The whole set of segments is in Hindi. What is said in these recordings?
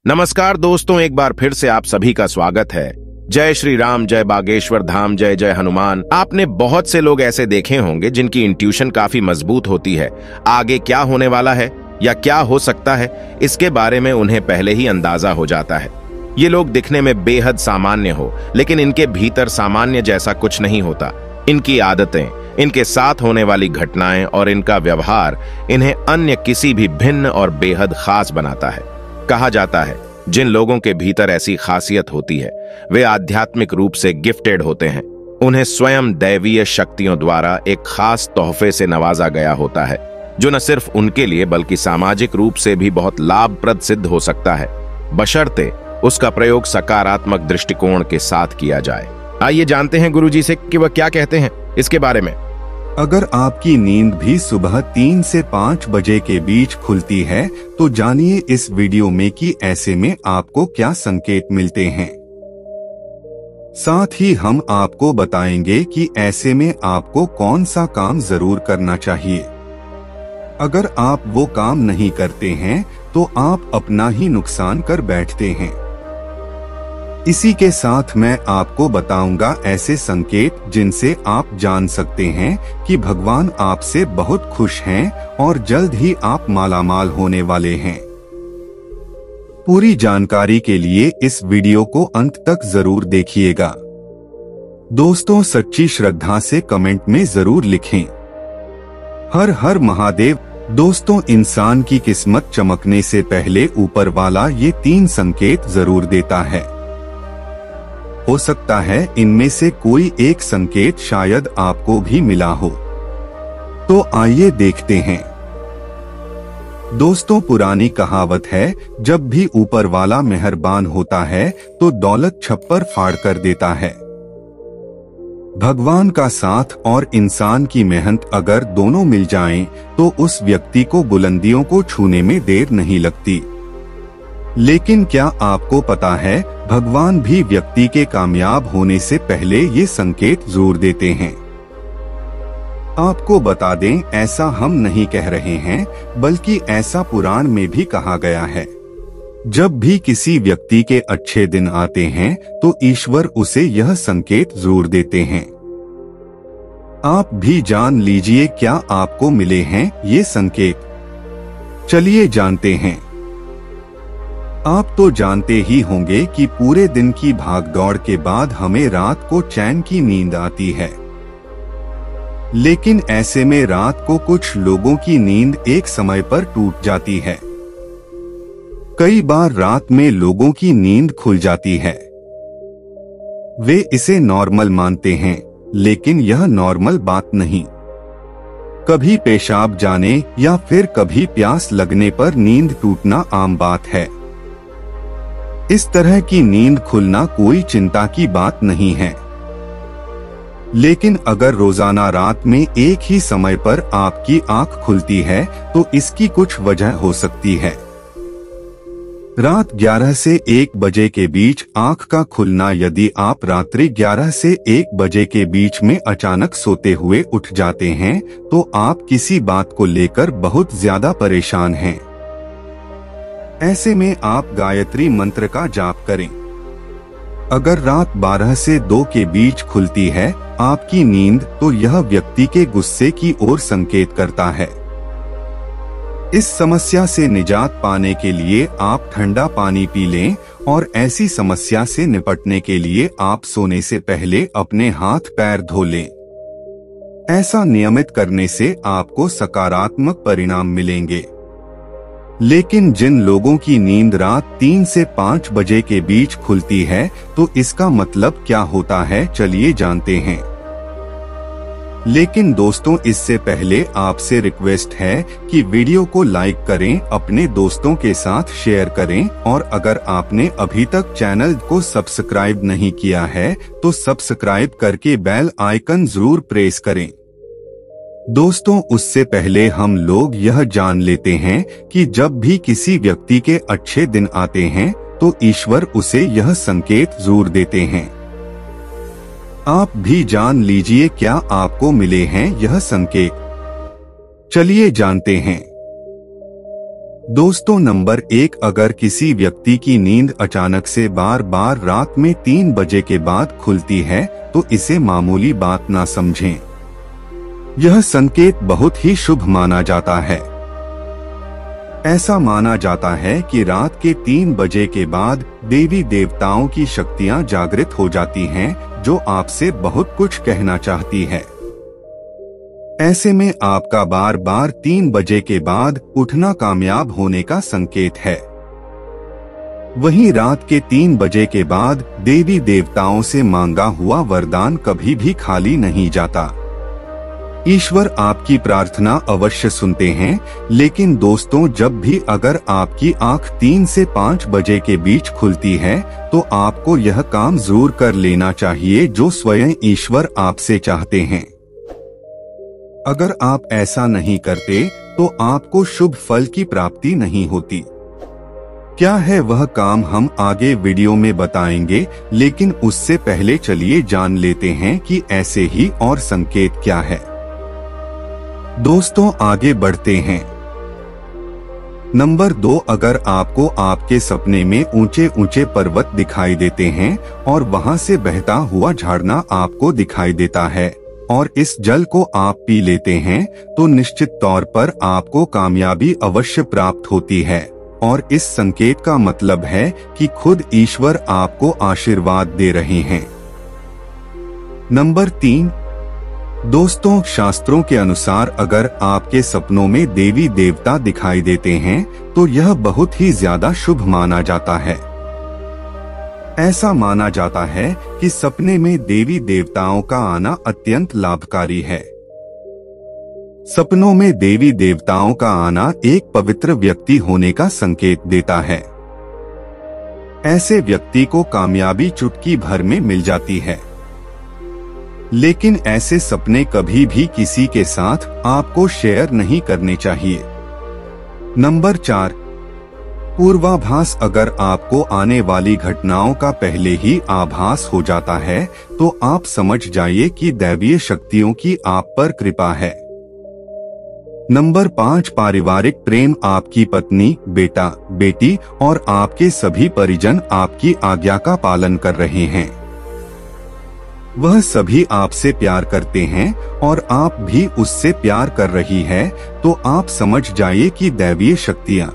नमस्कार दोस्तों, एक बार फिर से आप सभी का स्वागत है। जय श्री राम, जय बागेश्वर धाम, जय जय हनुमान। आपने बहुत से लोग ऐसे देखे होंगे जिनकी इंट्यूशन काफी मजबूत होती है। आगे क्या होने वाला है या क्या हो सकता है, इसके बारे में उन्हें पहले ही अंदाजा हो जाता है। ये लोग दिखने में बेहद सामान्य हो, लेकिन इनके भीतर सामान्य जैसा कुछ नहीं होता। इनकी आदतें, इनके साथ होने वाली घटनाएं और इनका व्यवहार इन्हें अन्य किसी भी भिन्न और बेहद खास बनाता है। कहा जाता है जिन लोगों के भीतर ऐसी खासियत होती है वे आध्यात्मिक रूप से गिफ्टेड होते हैं। उन्हें स्वयं दैवीय शक्तियों द्वारा एक खास तोहफे से नवाजा गया होता है, जो न सिर्फ उनके लिए बल्कि सामाजिक रूप से भी बहुत लाभप्रद सिद्ध हो सकता है, बशर्ते उसका प्रयोग सकारात्मक दृष्टिकोण के साथ किया जाए। आइए जानते हैं गुरुजी से कि वह क्या कहते हैं इसके बारे में। अगर आपकी नींद भी सुबह 3 से 5 बजे के बीच खुलती है तो जानिए इस वीडियो में कि ऐसे में आपको क्या संकेत मिलते हैं। साथ ही हम आपको बताएंगे कि ऐसे में आपको कौन सा काम जरूर करना चाहिए। अगर आप वो काम नहीं करते हैं तो आप अपना ही नुकसान कर बैठते हैं। इसी के साथ मैं आपको बताऊंगा ऐसे संकेत जिनसे आप जान सकते हैं कि भगवान आपसे बहुत खुश हैं और जल्द ही आप मालामाल होने वाले हैं। पूरी जानकारी के लिए इस वीडियो को अंत तक जरूर देखिएगा। दोस्तों, सच्ची श्रद्धा से कमेंट में जरूर लिखें, हर हर महादेव। दोस्तों, इंसान की किस्मत चमकने से पहले ऊपर वाला ये 3 संकेत जरूर देता है। हो सकता है इनमें से कोई एक संकेत शायद आपको भी मिला हो। तो आइए देखते हैं। दोस्तों, पुरानी कहावत है, जब भी ऊपर वाला मेहरबान होता है तो दौलत छप्पर फाड़ कर देता है। भगवान का साथ और इंसान की मेहनत अगर दोनों मिल जाएं, तो उस व्यक्ति को बुलंदियों को छूने में देर नहीं लगती। लेकिन क्या आपको पता है, भगवान भी व्यक्ति के कामयाब होने से पहले ये संकेत जरूर देते हैं। आपको बता दें, ऐसा हम नहीं कह रहे हैं, बल्कि ऐसा पुराण में भी कहा गया है। जब भी किसी व्यक्ति के अच्छे दिन आते हैं तो ईश्वर उसे यह संकेत जरूर देते हैं। आप भी जान लीजिए क्या आपको मिले हैं ये संकेत। चलिए जानते हैं। आप तो जानते ही होंगे कि पूरे दिन की भागदौड़ के बाद हमें रात को चैन की नींद आती है। लेकिन ऐसे में रात को कुछ लोगों की नींद एक समय पर टूट जाती है। कई बार रात में लोगों की नींद खुल जाती है। वे इसे नॉर्मल मानते हैं, लेकिन यह नॉर्मल बात नहीं। कभी पेशाब जाने या फिर कभी प्यास लगने पर नींद टूटना आम बात है। इस तरह की नींद खुलना कोई चिंता की बात नहीं है। लेकिन अगर रोजाना रात में एक ही समय पर आपकी आंख खुलती है तो इसकी कुछ वजह हो सकती है। रात 11 से 1 बजे के बीच आंख का खुलना। यदि आप रात्रि 11 से 1 बजे के बीच में अचानक सोते हुए उठ जाते हैं तो आप किसी बात को लेकर बहुत ज्यादा परेशान हैं। ऐसे में आप गायत्री मंत्र का जाप करें। अगर रात 12 से 2 के बीच खुलती है आपकी नींद, तो यह व्यक्ति के गुस्से की ओर संकेत करता है। इस समस्या से निजात पाने के लिए आप ठंडा पानी पी लें और ऐसी समस्या से निपटने के लिए आप सोने से पहले अपने हाथ पैर धो लें। ऐसा नियमित करने से आपको सकारात्मक परिणाम मिलेंगे। लेकिन जिन लोगों की नींद रात 3 से 5 बजे के बीच खुलती है तो इसका मतलब क्या होता है, चलिए जानते हैं। लेकिन दोस्तों, इससे पहले आपसे रिक्वेस्ट है कि वीडियो को लाइक करें, अपने दोस्तों के साथ शेयर करें और अगर आपने अभी तक चैनल को सब्सक्राइब नहीं किया है तो सब्सक्राइब करके बेल आइकन जरूर प्रेस करें। दोस्तों, उससे पहले हम लोग यह जान लेते हैं कि जब भी किसी व्यक्ति के अच्छे दिन आते हैं तो ईश्वर उसे यह संकेत जरूर देते हैं। आप भी जान लीजिए क्या आपको मिले हैं यह संकेत। चलिए जानते हैं। दोस्तों, नंबर 1, अगर किसी व्यक्ति की नींद अचानक से बार बार रात में 3 बजे के बाद खुलती है तो इसे मामूली बात ना समझें। यह संकेत बहुत ही शुभ माना जाता है। ऐसा माना जाता है कि रात के 3 बजे के बाद देवी देवताओं की शक्तियां जागृत हो जाती हैं, जो आपसे बहुत कुछ कहना चाहती है। ऐसे में आपका बार बार 3 बजे के बाद उठना कामयाब होने का संकेत है। वहीं रात के 3 बजे के बाद देवी देवताओं से मांगा हुआ वरदान कभी भी खाली नहीं जाता। ईश्वर आपकी प्रार्थना अवश्य सुनते हैं, लेकिन दोस्तों, जब भी अगर आपकी आंख 3 से 5 बजे के बीच खुलती है तो आपको यह काम जरूर कर लेना चाहिए जो स्वयं ईश्वर आपसे चाहते हैं। अगर आप ऐसा नहीं करते तो आपको शुभ फल की प्राप्ति नहीं होती। क्या है वह काम हम आगे वीडियो में बताएंगे, लेकिन उससे पहले चलिए जान लेते हैं कि ऐसे ही और संकेत क्या है। दोस्तों, आगे बढ़ते हैं। नंबर 2, अगर आपको आपके सपने में ऊंचे ऊंचे पर्वत दिखाई देते हैं और वहां से बहता हुआ झरना आपको दिखाई देता है और इस जल को आप पी लेते हैं तो निश्चित तौर पर आपको कामयाबी अवश्य प्राप्त होती है और इस संकेत का मतलब है कि खुद ईश्वर आपको आशीर्वाद दे रहे हैं। नंबर 3, दोस्तों, शास्त्रों के अनुसार अगर आपके सपनों में देवी देवता दिखाई देते हैं तो यह बहुत ही ज्यादा शुभ माना जाता है। ऐसा माना जाता है कि सपने में देवी देवताओं का आना अत्यंत लाभकारी है। सपनों में देवी देवताओं का आना एक पवित्र व्यक्ति होने का संकेत देता है। ऐसे व्यक्ति को कामयाबी चुटकी भर में मिल जाती है। लेकिन ऐसे सपने कभी भी किसी के साथ आपको शेयर नहीं करने चाहिए। नंबर 4, पूर्वाभास, अगर आपको आने वाली घटनाओं का पहले ही आभास हो जाता है तो आप समझ जाइए कि दैवीय शक्तियों की आप पर कृपा है। नंबर 5, पारिवारिक प्रेम, आपकी पत्नी, बेटा, बेटी और आपके सभी परिजन आपकी आज्ञा का पालन कर रहे हैं। वह सभी आपसे प्यार करते हैं और आप भी उससे प्यार कर रही है, तो आप समझ जाइए कि दैवीय शक्तियां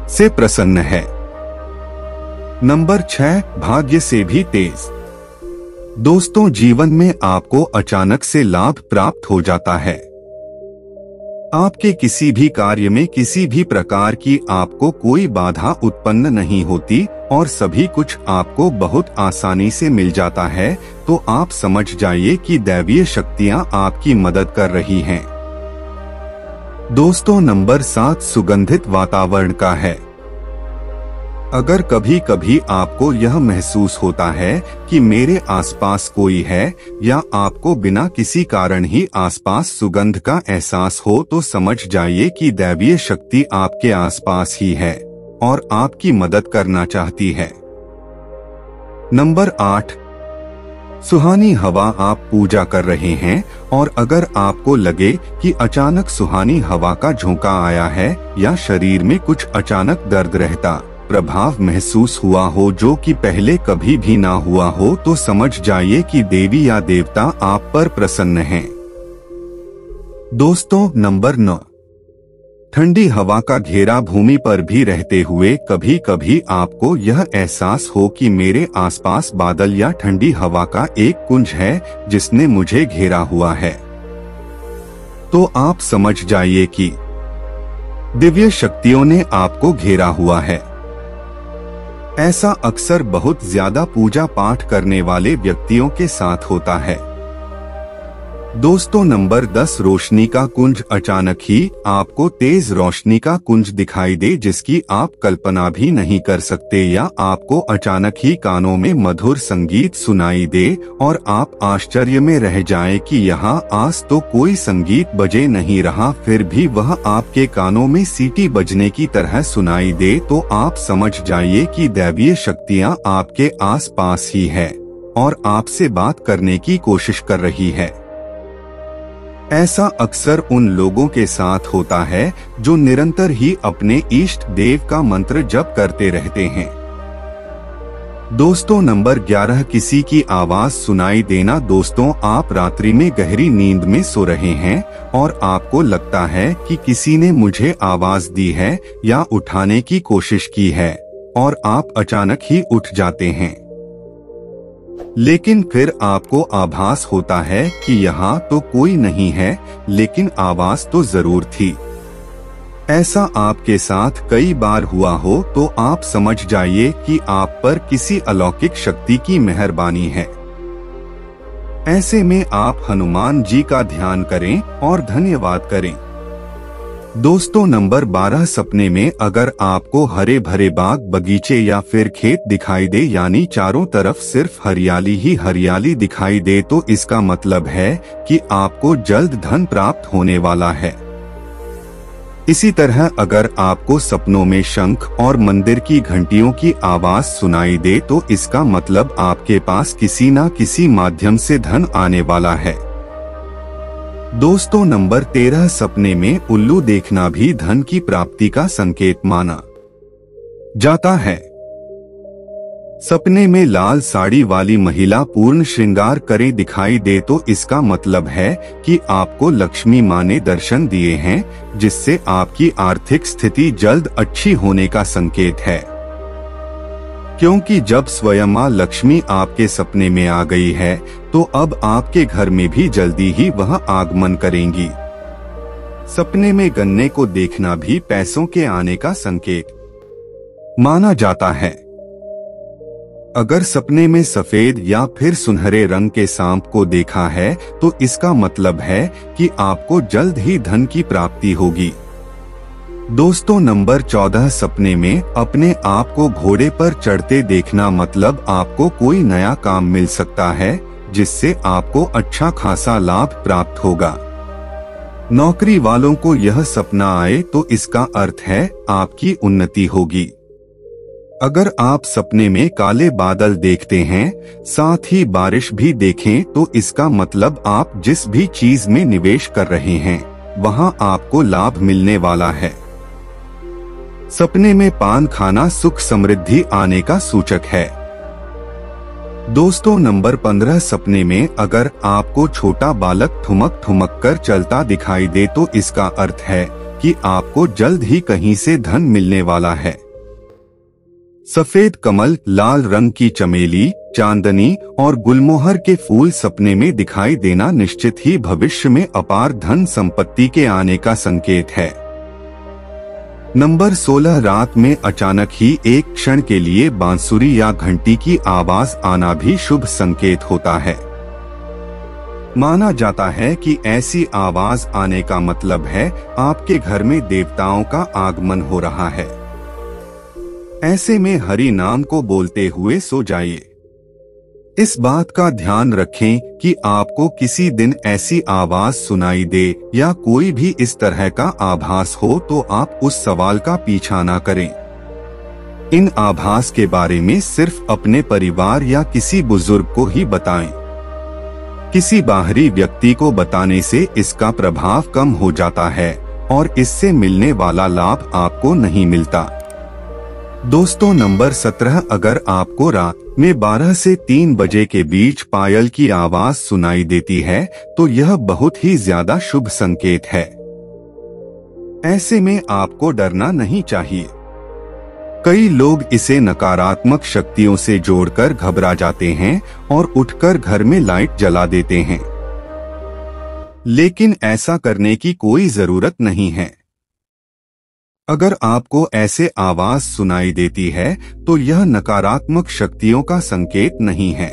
से प्रसन्न है। नंबर 6, भाग्य से भी तेज। दोस्तों, जीवन में आपको अचानक से लाभ प्राप्त हो जाता है। आपके किसी भी कार्य में किसी भी प्रकार की आपको कोई बाधा उत्पन्न नहीं होती और सभी कुछ आपको बहुत आसानी से मिल जाता है, तो आप समझ जाइए कि दैवीय शक्तियां आपकी मदद कर रही हैं। दोस्तों, नंबर 7, सुगंधित वातावरण का है। अगर कभी कभी आपको यह महसूस होता है कि मेरे आसपास कोई है या आपको बिना किसी कारण ही आसपास सुगंध का एहसास हो तो समझ जाइए कि दैवीय शक्ति आपके आसपास ही है और आपकी मदद करना चाहती है। नंबर 8, सुहानी हवा, आप पूजा कर रहे हैं और अगर आपको लगे कि अचानक सुहानी हवा का झोंका आया है या शरीर में कुछ अचानक दर्द रहता प्रभाव महसूस हुआ हो जो कि पहले कभी भी ना हुआ हो, तो समझ जाइए कि देवी या देवता आप पर प्रसन्न हैं। दोस्तों, नंबर 9, ठंडी हवा का घेरा भूमि पर भी रहते हुए कभी कभी आपको यह एहसास हो कि मेरे आसपास बादल या ठंडी हवा का एक कुंज है जिसने मुझे घेरा हुआ है, तो आप समझ जाइए कि दिव्य शक्तियों ने आपको घेरा हुआ है। ऐसा अक्सर बहुत ज्यादा पूजा पाठ करने वाले व्यक्तियों के साथ होता है। दोस्तों, नंबर 10, रोशनी का कुंज, अचानक ही आपको तेज रोशनी का कुंज दिखाई दे जिसकी आप कल्पना भी नहीं कर सकते, या आपको अचानक ही कानों में मधुर संगीत सुनाई दे और आप आश्चर्य में रह जाएं कि यहाँ आज तो कोई संगीत बजे नहीं रहा, फिर भी वह आपके कानों में सीटी बजने की तरह सुनाई दे, तो आप समझ जाइए कि दैवीय शक्तियाँ आपके आस पास ही है और आपसे बात करने की कोशिश कर रही है। ऐसा अक्सर उन लोगों के साथ होता है जो निरंतर ही अपने इष्ट देव का मंत्र जप करते रहते हैं। दोस्तों नंबर 11, किसी की आवाज सुनाई देना। दोस्तों, आप रात्रि में गहरी नींद में सो रहे हैं और आपको लगता है कि किसी ने मुझे आवाज दी है या उठाने की कोशिश की है और आप अचानक ही उठ जाते हैं। लेकिन फिर आपको आभास होता है कि यहाँ तो कोई नहीं है, लेकिन आवाज तो जरूर थी। ऐसा आपके साथ कई बार हुआ हो तो आप समझ जाइए कि आप पर किसी अलौकिक शक्ति की मेहरबानी है। ऐसे में आप हनुमान जी का ध्यान करें और धन्यवाद करें। दोस्तों नंबर 12, सपने में अगर आपको हरे भरे बाग बगीचे या फिर खेत दिखाई दे, यानी चारों तरफ सिर्फ हरियाली ही हरियाली दिखाई दे, तो इसका मतलब है कि आपको जल्द धन प्राप्त होने वाला है। इसी तरह अगर आपको सपनों में शंख और मंदिर की घंटियों की आवाज सुनाई दे, तो इसका मतलब आपके पास किसी न किसी माध्यम से धन आने वाला है। दोस्तों नंबर 13, सपने में उल्लू देखना भी धन की प्राप्ति का संकेत माना जाता है। सपने में लाल साड़ी वाली महिला पूर्ण श्रृंगार करे दिखाई दे तो इसका मतलब है कि आपको लक्ष्मी माँ ने दर्शन दिए हैं, जिससे आपकी आर्थिक स्थिति जल्द अच्छी होने का संकेत है। क्योंकि जब स्वयं माँ लक्ष्मी आपके सपने में आ गई है तो अब आपके घर में भी जल्दी ही वह आगमन करेंगी। सपने में गन्ने को देखना भी पैसों के आने का संकेत माना जाता है। अगर सपने में सफेद या फिर सुनहरे रंग के सांप को देखा है तो इसका मतलब है कि आपको जल्द ही धन की प्राप्ति होगी। दोस्तों नंबर 14, सपने में अपने आप को घोड़े पर चढ़ते देखना मतलब आपको कोई नया काम मिल सकता है, जिससे आपको अच्छा खासा लाभ प्राप्त होगा। नौकरी वालों को यह सपना आए तो इसका अर्थ है आपकी उन्नति होगी। अगर आप सपने में काले बादल देखते हैं, साथ ही बारिश भी देखें, तो इसका मतलब आप जिस भी चीज में निवेश कर रहे हैं वहां आपको लाभ मिलने वाला है। सपने में पान खाना सुख समृद्धि आने का सूचक है। दोस्तों नंबर 15, सपने में अगर आपको छोटा बालक ठुमक ठुमक कर चलता दिखाई दे तो इसका अर्थ है कि आपको जल्द ही कहीं से धन मिलने वाला है। सफेद कमल, लाल रंग की चमेली, चांदनी और गुलमोहर के फूल सपने में दिखाई देना निश्चित ही भविष्य में अपार धन संपत्ति के आने का संकेत है। नंबर 16, रात में अचानक ही एक क्षण के लिए बांसुरी या घंटी की आवाज आना भी शुभ संकेत होता है। माना जाता है कि ऐसी आवाज आने का मतलब है आपके घर में देवताओं का आगमन हो रहा है। ऐसे में हरि नाम को बोलते हुए सो जाइए। इस बात का ध्यान रखें कि आपको किसी दिन ऐसी आवाज सुनाई दे या कोई भी इस तरह का आभास हो तो आप उस सवाल का पीछा न करें। इन आभास के बारे में सिर्फ अपने परिवार या किसी बुजुर्ग को ही बताएं। किसी बाहरी व्यक्ति को बताने से इसका प्रभाव कम हो जाता है और इससे मिलने वाला लाभ आपको नहीं मिलता। दोस्तों नंबर 17, अगर आपको रात में 12 से 3 बजे के बीच पायल की आवाज सुनाई देती है तो यह बहुत ही ज्यादा शुभ संकेत है। ऐसे में आपको डरना नहीं चाहिए। कई लोग इसे नकारात्मक शक्तियों से जोड़कर घबरा जाते हैं और उठकर घर में लाइट जला देते हैं, लेकिन ऐसा करने की कोई जरूरत नहीं है। अगर आपको ऐसे आवाज सुनाई देती है तो यह नकारात्मक शक्तियों का संकेत नहीं है।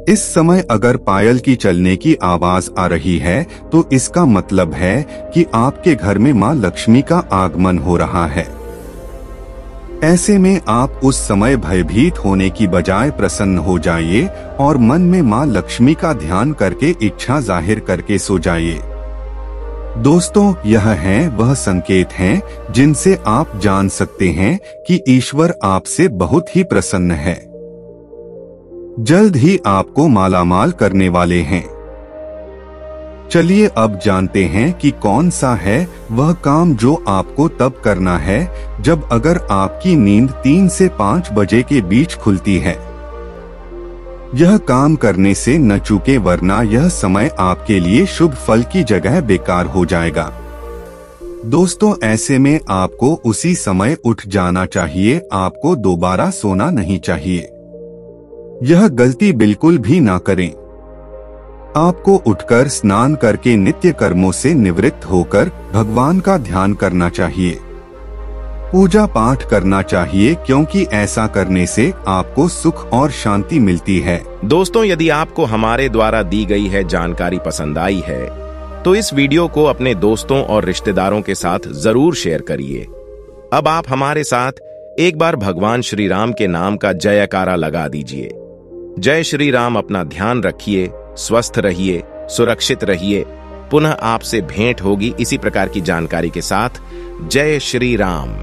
इस समय अगर पायल की चलने की आवाज आ रही है तो इसका मतलब है कि आपके घर में मां लक्ष्मी का आगमन हो रहा है। ऐसे में आप उस समय भयभीत होने की बजाय प्रसन्न हो जाइए और मन में मां लक्ष्मी का ध्यान करके इच्छा जाहिर करके सो जाइए। दोस्तों यह है वह संकेत हैं जिनसे आप जान सकते हैं कि ईश्वर आपसे बहुत ही प्रसन्न है। जल्द ही आपको मालामाल करने वाले हैं। चलिए अब जानते हैं कि कौन सा है वह काम जो आपको तब करना है जब अगर आपकी नींद 3 से 5 बजे के बीच खुलती है। यह काम करने से न चूके, वरना यह समय आपके लिए शुभ फल की जगह बेकार हो जाएगा। दोस्तों, ऐसे में आपको उसी समय उठ जाना चाहिए, आपको दोबारा सोना नहीं चाहिए। यह गलती बिल्कुल भी ना करें। आपको उठकर स्नान करके नित्य कर्मों से निवृत्त होकर भगवान का ध्यान करना चाहिए, पूजा पाठ करना चाहिए, क्योंकि ऐसा करने से आपको सुख और शांति मिलती है। दोस्तों, यदि आपको हमारे द्वारा दी गई है जानकारी पसंद आई है तो इस वीडियो को अपने दोस्तों और रिश्तेदारों के साथ जरूर शेयर करिए। अब आप हमारे साथ एक बार भगवान श्री राम के नाम का जयकारा लगा दीजिए। जय श्री राम। अपना ध्यान रखिए, स्वस्थ रहिए, सुरक्षित रहिए। पुनः आपसे भेंट होगी इसी प्रकार की जानकारी के साथ। जय श्री राम।